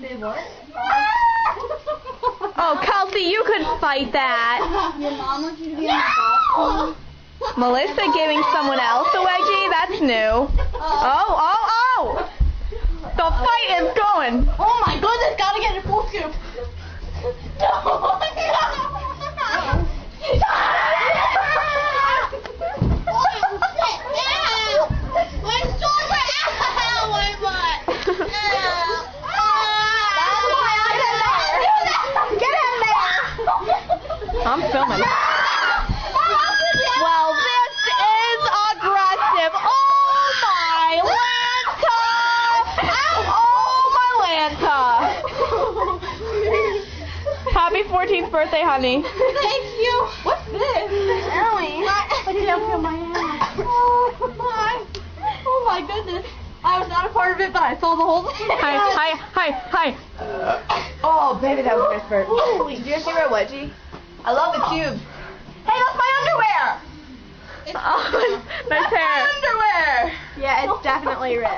Say what? Oh, Kelsey, you couldn't fight that. Your mom wants you to be on the golf team. Melissa giving someone else a wedgie? That's new. Oh! The fight is going. Oh my goodness, gotta get a full scoop. I'm filming. Well, this is aggressive. Oh my Lanta! Oh my Lanta! Happy 14th birthday, honey. Thank you. What's this? Ellie. I can't feel my hand. Oh my goodness. I was not a part of it, but I saw the whole thing. Hi. Oh, baby, that was my spurt. Did you guys see my wedgie? I love the tube. Hey, that's my underwear! Oh, nice hair. Underwear! Yeah, it's definitely red.